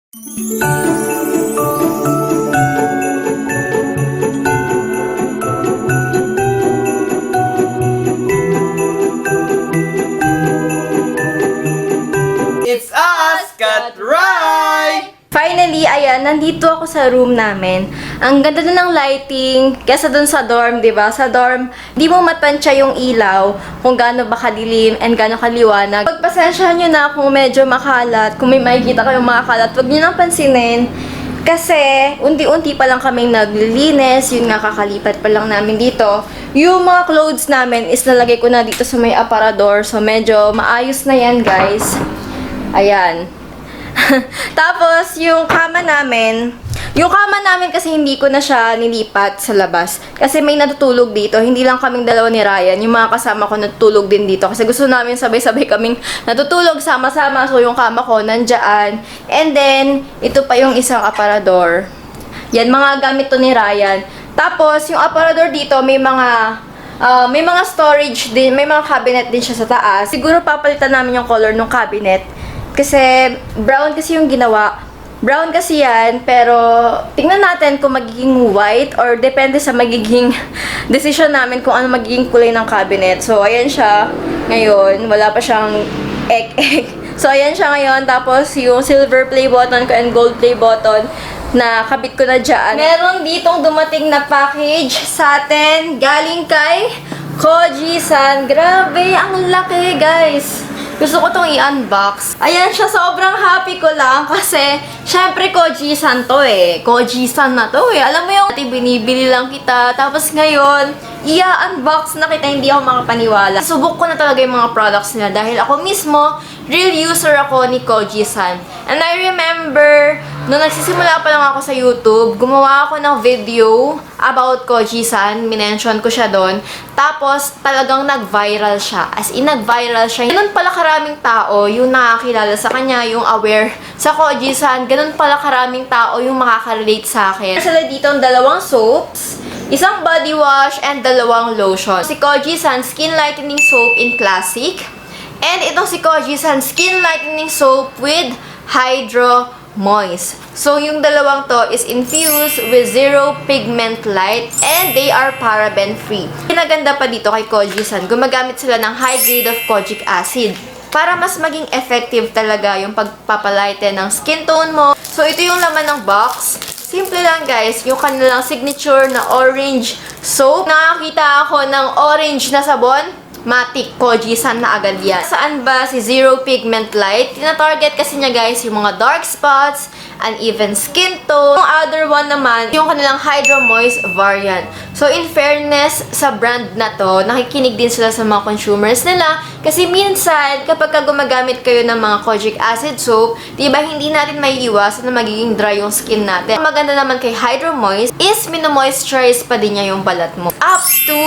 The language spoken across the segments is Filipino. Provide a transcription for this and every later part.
It's us, Kat Rai! Finally, ayan, nandito ako sa room namin. Ang ganda na ng lighting, kesa dun sa dorm, di ba? Sa dorm, di mo matansya yung ilaw kung gaano ba kadilim and gaano kaliwanag. Pagpasensyahan nyo na kung medyo makalat, kung may makikita kayong makalat, huwag nyo nang pansinin. Kasi, unti-unti pa lang kaming naglilinis, yun nga kakalipat pa lang namin dito. Yung mga clothes namin is nalagay ko na dito sa may aparador, so medyo maayos na yan, guys. Ayan. Tapos, yung kama namin kasi hindi ko na siya nilipat sa labas. Kasi may natutulog dito. Hindi lang kaming dalawa ni Ryan. Yung mga kasama ko natutulog din dito. Kasi gusto namin sabay-sabay kaming natutulog sama-sama. So, yung kama ko nandyan. And then, ito pa yung isang aparador. Yan, mga gamit to ni Ryan. Tapos, yung aparador dito, may mga storage din, may mga cabinet din siya sa taas. Siguro papalitan namin yung color ng cabinet. Kasi brown kasi yung ginawa. Brown kasi yan, pero tingnan natin kung magiging white or depende sa magiging decision namin kung ano magiging kulay ng cabinet. So, ayan siya ngayon. Wala pa siyang egg. So, ayan siya ngayon. Tapos, yung silver play button ko and gold play button na kabit ko na dyan. Meron ditong dumating na package sa atin galing kay Koji-san. Grabe, ang laki, guys. Gusto ko tong i-unbox. Ayan siya, sobrang happy ko lang kasi syempre Koji-san to eh. Koji-san na to eh. Alam mo yung binibili lang kita. Tapos ngayon, i-unbox na kita, hindi ako makapaniwala. Subok ko na talaga yung mga products nila dahil ako mismo, real user ako ni Koji-san. And I remember, nung nagsisimula pa lang ako sa YouTube, gumawa ako ng video about Koji-san. Minention ko siya doon. Tapos, talagang nag-viral siya. As in, nag-viral siya. Ganun pala karaming tao yung nakakilala sa kanya, yung aware sa Koji-san. Ganun pala karaming tao yung makaka-relate sa akin. Sila dito ang dalawang soaps, isang body wash, and dalawang lotion. Si Koji-san Skin Lightening Soap in Classic. And itong si Koji-san Skin Lightening Soap with Hydro Moist. So, yung dalawang to is infused with zero pigment light and they are paraben free. Pinaganda pa dito kay Koji-san, gumagamit sila ng high grade of kojic acid para mas maging effective talaga yung pagpapalighten ng skin tone mo. So, ito yung laman ng box. Simple lang, guys, yung kanilang signature na orange soap. Nakakita ako ng orange na sabon. Matic, Koji-san na agad yan. Saan ba si Zero Pigment Light? Tina-target kasi niya, guys, yung mga dark spots, uneven skin tone. Yung other one naman, yung kanilang Hydro Moist variant. So, in fairness sa brand na to, nakikinig din sila sa mga consumers nila. Kasi minsan, kapag gumagamit kayo ng mga kojic acid soap, diba hindi natin may iwasan na magiging dry yung skin natin. Ang maganda naman kay Hydro Moist is mino-moisturize pa din niya yung balat mo. Up to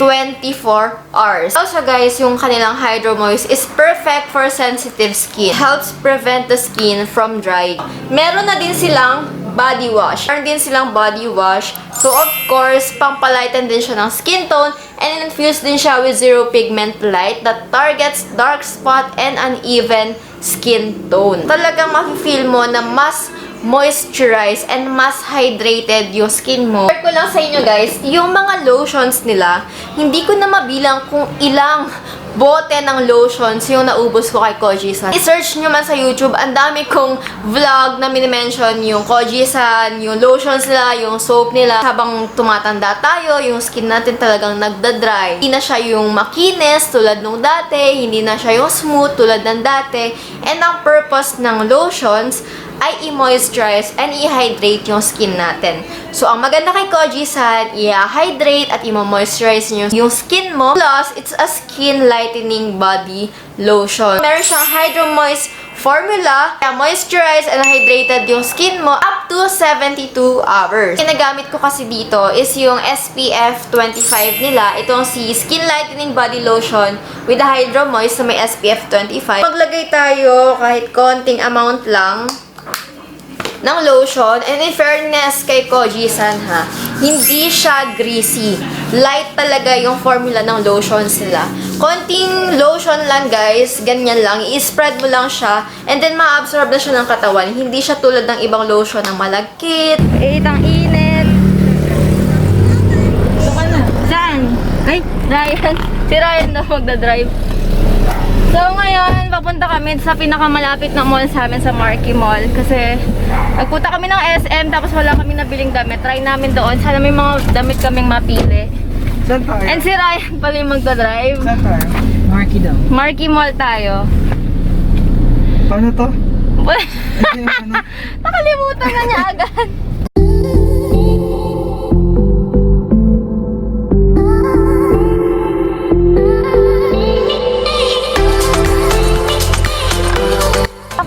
24 hours. Also guys, yung kanilang Hydro Moist is perfect for sensitive skin. Helps prevent the skin from drying. Meron na din silang body wash. Meron din silang body wash. So of course, pampalighten din siya ng skin tone and infused din siya with zero pigment light that targets dark spot and uneven skin tone. Talagang mafe-feel mo na mas moisturized and mas hydrated yung skin mo. Share ko lang sa inyo, guys, yung mga lotions nila, hindi ko na mabilang kung ilang bote ng lotions yung naubos ko kay Koji-san. I-search nyo man sa YouTube, ang dami kong vlog na minimension yung Koji-san, yung lotions nila, yung soap nila. Habang tumatanda tayo, yung skin natin talagang nagda-dry. Hindi na siya yung makinis tulad nung dati, hindi na siya yung smooth tulad ng dati. And ang purpose ng lotions ay i-moisturize and i-hydrate yung skin natin. So, ang maganda kay Koji-san, i-hydrate at i-moisturize nyo yung skin mo. Plus, it's a skin lightening body lotion. Meron siyang Hydro Moist formula, kaya moisturize and hydrated yung skin mo up to 72 hours. Ginagamit ko kasi dito is yung SPF 25 nila. Itong si Skin Lightening Body Lotion with the Hydro Moist na may SPF 25. Maglagay tayo kahit konting amount lang ng lotion. And in fairness kay Koji-san hindi siya greasy. Light talaga yung formula ng lotions nila. Konting lotion lang guys, ganyan lang, i-spread mo lang siya, and then ma-absorb na siya ng katawan. Hindi siya tulad ng ibang lotion na malagkit. Ang init. Saan? Ay, Ryan. Si Ryan na magdadrive. So ngayon, papunta kami sa pinakamalapit na mall sa amin, sa Marquee Mall. Kasi nagpunta kami ng SM, tapos wala kami nabiling damit. Try namin doon. Sana may mga damit kaming mapili. Saan tayo? And si Ryan pala yung magdadrive. Saan tayo? Marky daw. Marquee Mall tayo. Paano to? Ano? Nakalimutan na niya agad.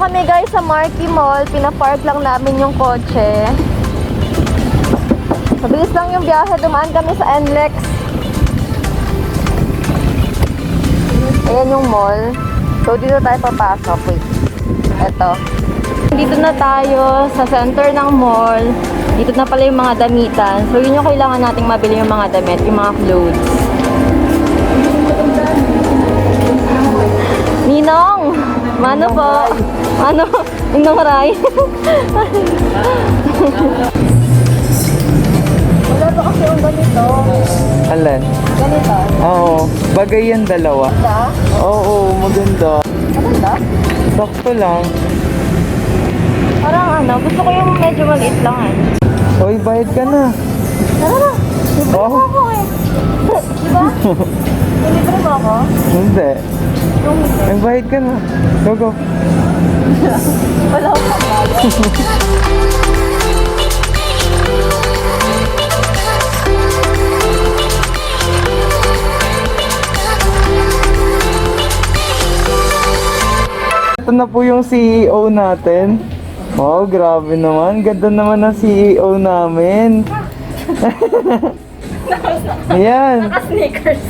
Kami guys sa Marquee Mall, pinapark lang namin yung kotse. Mabilis lang yung biyahe, dumaan kami sa NLEX. Ayan yung mall. So dito tayo papasok. Wait. Eto. Dito na tayo sa center ng mall. Dito na pala yung mga damitan. So yun yung kailangan nating mabili yung mga damit, yung mga clothes. Ninong! Mano po? Ano? Ninong Ray? Wala ba kasi yung ganito? Alan? Ganito? Oo. Bagay yan dalawa. Da? Oo, maganda. Maganda? Sakto lang. Parang ano, gusto ko yung medyo maliit lang eh. Hoy, bayad ka na. Tara na! Libre Oh. mo ako eh. Diba? Libre mo ako? Hindi. Yung libre. Nagbayad ka na. Go, go. Wala akong pagbayad. Ito na po yung CEO natin. Wow, grabe naman. Ganda naman ng CEO namin. Ayan. Naka-sneakers.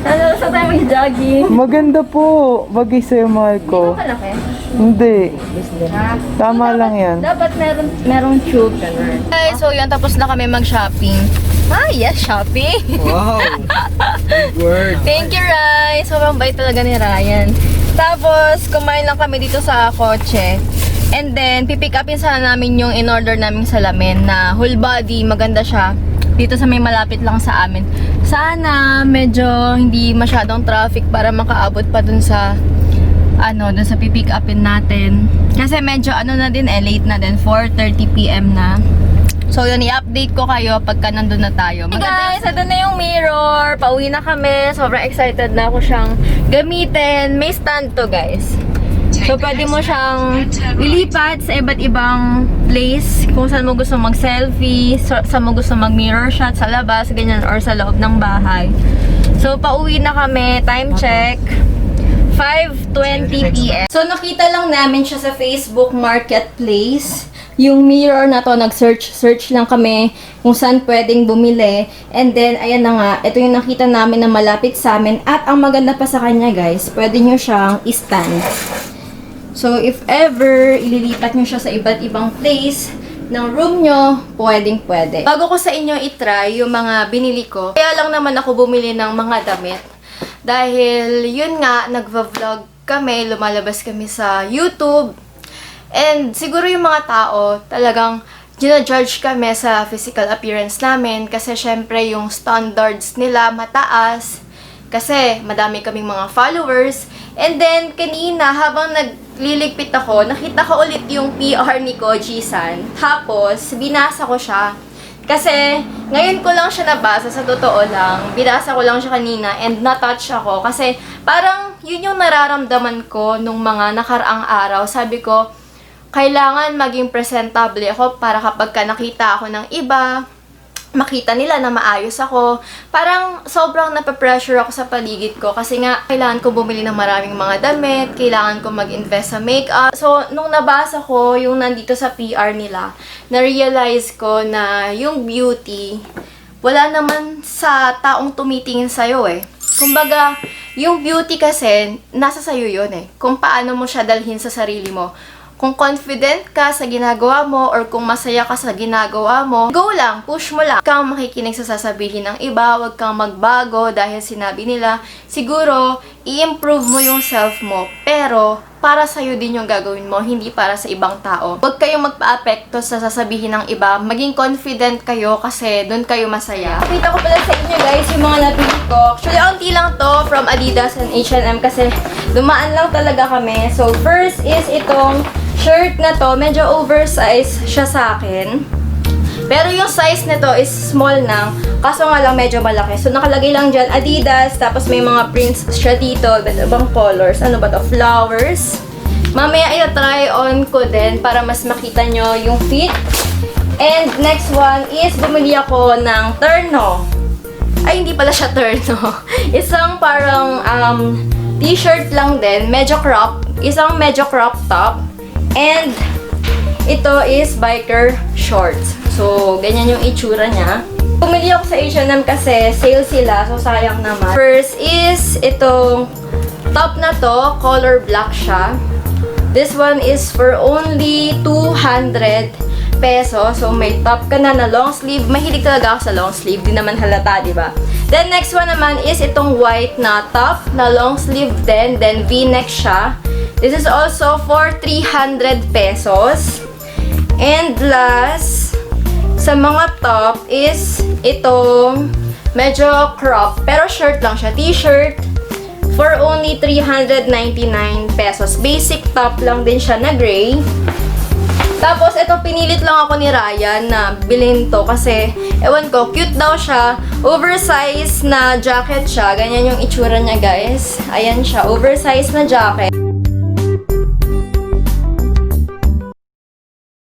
Ano, saan tayo mag-jogging? Maganda po. Bagay sa'yo, mahal ko. Malaki. Hindi. Tama lang yan. Dapat merong tube. Guys, so yun, tapos na kami mag-shopping. Ah, yes, shopping. Wow. Word. Thank you, Ryan. Sobrang bait talaga ni Ryan. Tapos, kumain lang kami dito sa kotse. And then, pipick upin sana namin yung in-order naming salamin na whole body. Maganda siya. Dito sa may malapit lang sa amin. Sana medyo hindi masyadong traffic para makaabot pa dun sa dun sa pipick upin natin. Kasi medyo na din late na din, 4:30 PM na. So yun, i-update ko kayo pagka nandun na tayo. Hey guys, ito na yung mirror. Pauwi na kami. Sobrang excited na ako siyang gamitin. May stand to guys. So pwede mo siyang ilipat sa iba't ibang place. Kung saan mo gusto mag-selfie, saan mo gusto mag-mirror shot, sa labas, ganyan, or sa loob ng bahay. So pauwi na kami. Time check. 5:20 PM. So nakita lang namin siya sa Facebook Marketplace. Yung mirror na to, nag-search lang kami kung saan pwedeng bumili. And then, ayan na nga, ito yung nakita namin na malapit sa amin. At ang maganda pa sa kanya guys, pwede nyo siyang i-stand. So, if ever ililipat nyo siya sa iba't ibang place ng room nyo, pwedeng-pwede. Bago ko sa inyo i-try yung mga binili ko, kaya lang naman ako bumili ng mga damit. Dahil, yun nga, nagva-vlog kami, lumalabas kami sa YouTube. And siguro yung mga tao, talagang gina-judge kami sa physical appearance namin kasi syempre yung standards nila mataas kasi madami kaming mga followers. And then, kanina, habang nagliligpit ako, nakita ko ulit yung PR ni Koji-san. Tapos, binasa ko siya. Kasi, ngayon ko lang siya nabasa, sa totoo lang. Binasa ko lang siya kanina and na-touch ako. Kasi, parang yun yung nararamdaman ko nung mga nakaraang araw. Sabi ko, kailangan maging presentable ako para kapag ka nakita ako ng iba, makita nila na maayos ako. Parang sobrang napapressure ako sa paligid ko kasi nga kailangan ko bumili ng maraming mga damit, kailangan ko mag-invest sa makeup. So, nung nabasa ko yung nandito sa PR nila, na-realize ko na yung beauty, wala naman sa taong tumitingin sa'yo eh. Kumbaga, yung beauty kasi, nasa sa'yo yun eh. Kung paano mo siya dalhin sa sarili mo. Kung confident ka sa ginagawa mo or kung masaya ka sa ginagawa mo, go lang, push mo lang. Huwag kang makikinig sa sasabihin ng iba, huwag kang magbago dahil sinabi nila. Siguro, i-improve mo yung self mo, pero para sa'yo din yung gagawin mo, hindi para sa ibang tao. Huwag kayong magpa-apekto sa sasabihin ng iba. Maging confident kayo kasi doon kayo masaya. Pakita ko pala sa inyo guys yung mga nabili ko. Actually, onti lang to from Adidas and H&M kasi dumaan lang talaga kami. So, first is itong shirt na to. Medyo oversized siya sa akin. Pero yung size nito is small na, kaso nga lang medyo malaki. So, nakalagay lang dyan, Adidas, tapos may mga prints siya dito, ibang colors. Ano ba to? Flowers. Mamaya i-try on ko din para mas makita nyo yung fit. And next one is, bumili ako ng terno. Ay, hindi pala siya terno. Isang parang t-shirt lang din, medyo crop. Isang medyo crop top. And ito is biker shorts. So, ganyan yung itsura niya. Pumili ako sa H&M kasi sale sila, so sayang naman. First is itong top na to, color black siya. This one is for only 200 pesos. So, may top ka na long sleeve. Mahilig talaga ako sa long sleeve. Di naman halata, di ba? Then, next one naman is itong white na top na long sleeve din. Then, V-neck siya. This is also for 300 pesos. And last, sa mga top is itong medyo crop, pero shirt lang siya. T-shirt for only 399 pesos. Basic top lang din siya na gray. Tapos, ito pinilit lang ako ni Ryan na bilhin to kasi, ewan ko, cute daw siya. Oversized na jacket siya. Ganyan yung itsura niya, guys. Ayan siya, oversized na jacket.